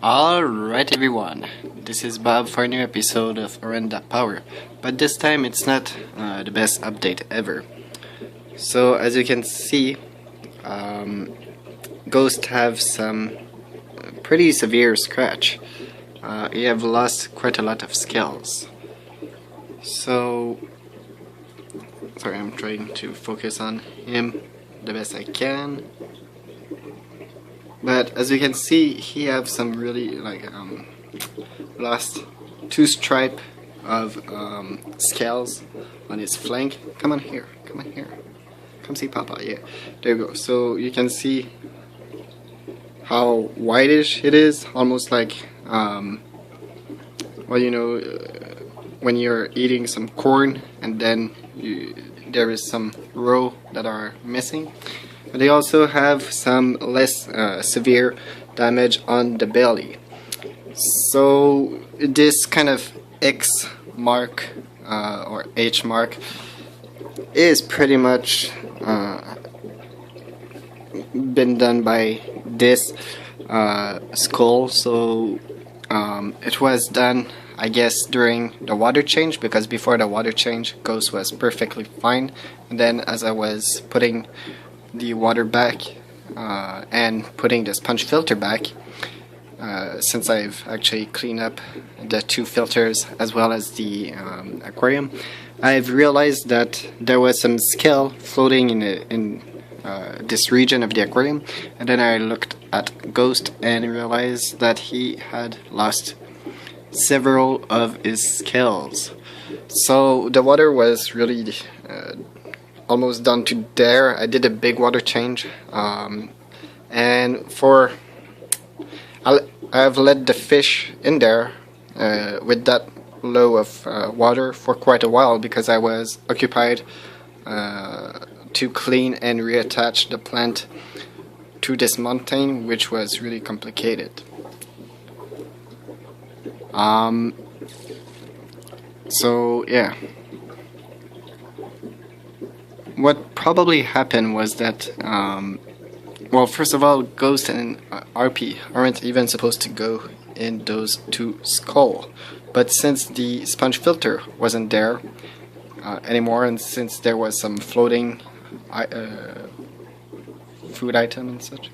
Alright everyone, this is Bob for a new episode of Oranda Power, but this time it's not the best update ever. So as you can see, Ghost have some pretty severe scratch. He have lost quite a lot of skills. So, sorry, I'm trying to focus on him the best I can. But as you can see, he have some really lost 2 stripe of scales on his flank. Come on here, come see Papa. Yeah, there you go. So you can see how whitish it is, almost like when you're eating some corn and then there is some row that are missing. But they also have some less severe damage on the belly. So this kind of X mark or H mark is pretty much been done by this skull. So it was done, I guess, during the water change, because before the water change, Ghost was perfectly fine. And then as I was putting the water back and putting the sponge filter back, since I've actually cleaned up the 2 filters as well as the aquarium, I've realized that there was some scale floating in this region of the aquarium, and then I looked at Ghost and realized that he had lost several of his scales. So the water was really almost down to there. I did a big water change, and I've let the fish in there with that low of water for quite a while, because I was occupied to clean and reattach the plant to this mountain, which was really complicated. So yeah, what probably happened was that well, first of all, Ghost and RP aren't even supposed to go in those 2 skulls, but since the sponge filter wasn't there anymore, and since there was some floating food item and such,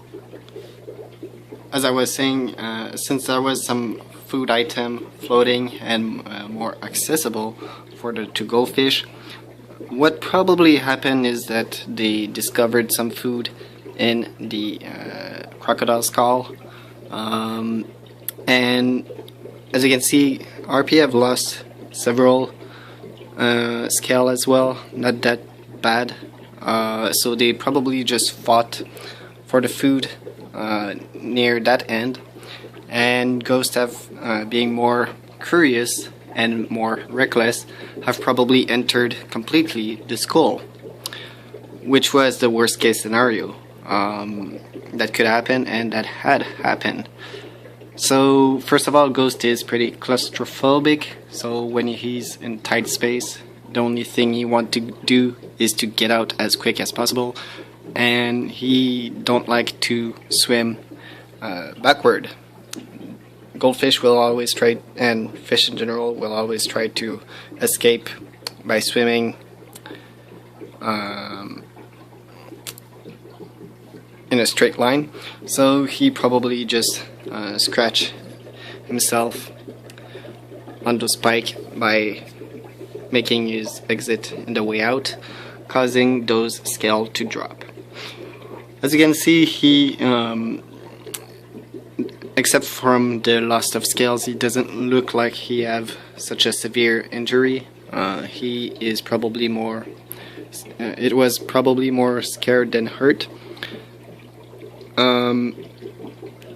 as I was saying, since there was some food item floating and more accessible for the to-go fish, what probably happened is that they discovered some food in the crocodile skull, and as you can see, RP have lost several scale as well, not that bad, so they probably just fought for the food near that end, and Ghost have, being more curious and more reckless, have probably entered completely the skull, which was the worst case scenario that could happen, and that had happened. So first of all, Ghost is pretty claustrophobic, so when he's in tight space, the only thing he wants to do is to get out as quick as possible, and he don't like to swim backward. Goldfish will always try, and fish in general will always try to escape by swimming in a straight line. So he probably just scratched himself on the spike by making his exit in the way out, causing those scales to drop. As you can see, he except from the loss of scales, he doesn't look like he have such a severe injury. He is probably more it was probably more scared than hurt.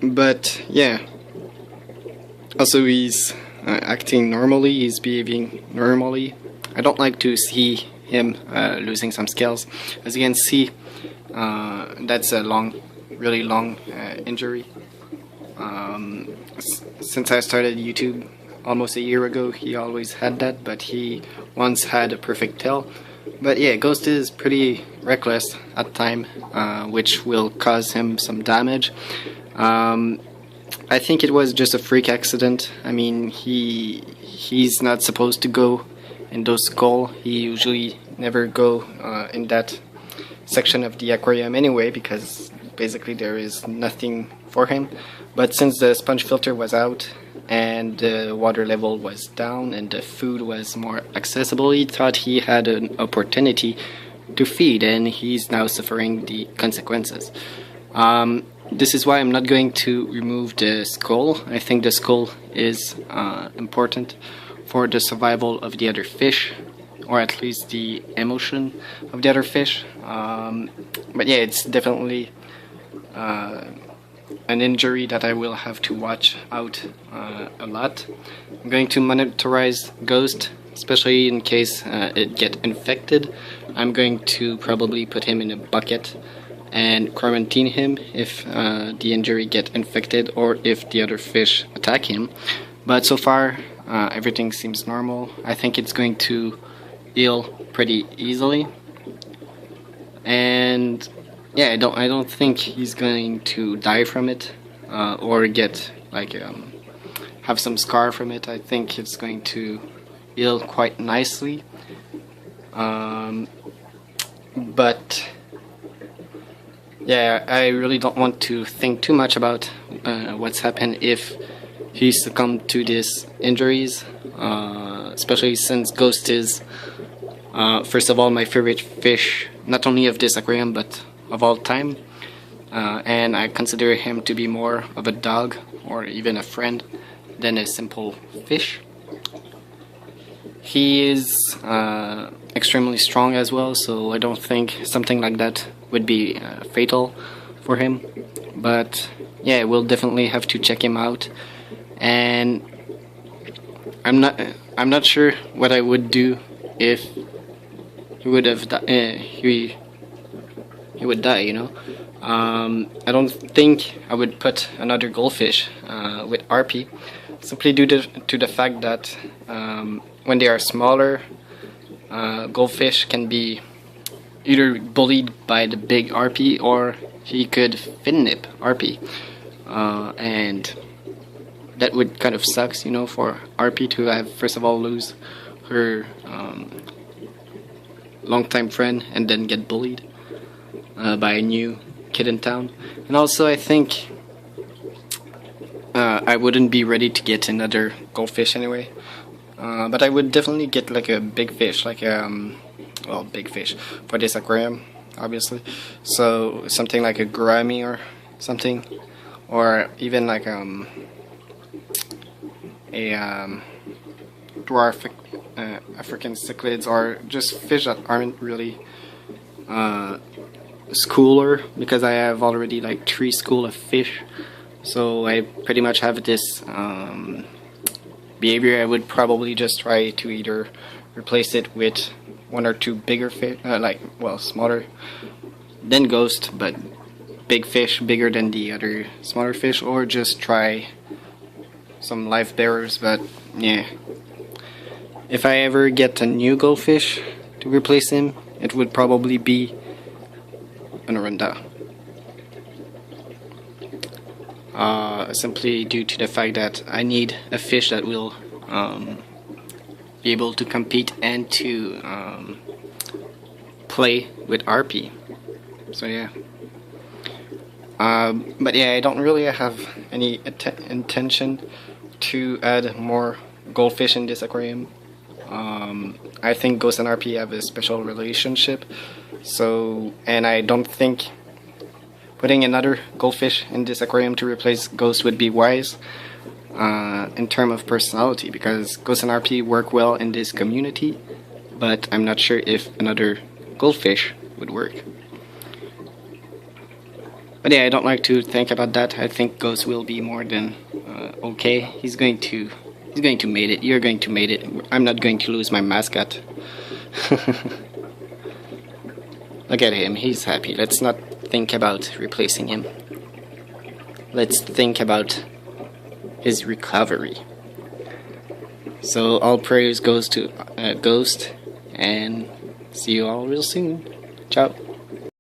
But yeah, also he's acting normally, he's behaving normally. I don't like to see him losing some scales. As you can see, that's a really long injury. Since I started YouTube almost a year ago, he always had that, but he once had a perfect tail. But yeah, Ghost is pretty reckless at time, which will cause him some damage. I think it was just a freak accident. I mean, he's not supposed to go in those skull. He usually never go in that section of the aquarium anyway, because basically there is nothing for him. But since the sponge filter was out and the water level was down and the food was more accessible, he thought he had an opportunity to feed, and he's now suffering the consequences. This is why I'm not going to remove the skull. I think the skull is important for the survival of the other fish, or at least the emotion of the other fish. But yeah, it's definitely an injury that I will have to watch out a lot. I'm going to monitorize Ghost, especially in case it get infected. I'm going to probably put him in a bucket and quarantine him if the injury get infected or if the other fish attack him. But so far everything seems normal. I think it's going to heal pretty easily, and yeah, I don't think he's going to die from it or get like have some scar from it. I think it's going to heal quite nicely, but yeah, I really don't want to think too much about what's happened if he succumbed to these injuries, especially since Ghost is first of all my favorite fish, not only of this aquarium but of all time, and I consider him to be more of a dog or even a friend than a simple fish. He is extremely strong as well, so I don't think something like that would be fatal for him. But yeah, we'll definitely have to check him out, and I'm not sure what I would do if he would have he would die, you know. I don't think I would put another goldfish with RP, simply due to the fact that when they are smaller, goldfish can be either bullied by the big RP or he could fin nip RP, and that would kind of sucks, you know, for RP to have first of all lose her longtime friend and then get bullied by a new kid in town. And also I think I wouldn't be ready to get another goldfish anyway, but I would definitely get like a big fish, like well, big fish for this aquarium, obviously. So something like a gourami or something, or even like a dwarf African cichlids, or just fish that aren't really schooler, because I have already like 3 school of fish, so I pretty much have this behavior. I would probably just try to either replace it with 1 or 2 bigger fish, like, well, smaller than Ghost, but big fish, bigger than the other smaller fish, or just try some life bearers. But yeah, if I ever get a new goldfish to replace him, it would probably be an Oranda. Simply due to the fact that I need a fish that will be able to compete and to play with RP. So yeah. But yeah, I don't really have any intention to add more goldfish in this aquarium. I think Ghost and RP have a special relationship, so, and I don't think putting another goldfish in this aquarium to replace Ghost would be wise in terms of personality, because Ghost and RP work well in this community, but I'm not sure if another goldfish would work. But yeah, I don't like to think about that. I think Ghost will be more than okay. He's going to mate it. You're going to mate it. I'm not going to lose my mascot. Look at him, he's happy. Let's not think about replacing him. Let's think about his recovery. So all praise goes to Ghost, and see you all real soon. Ciao.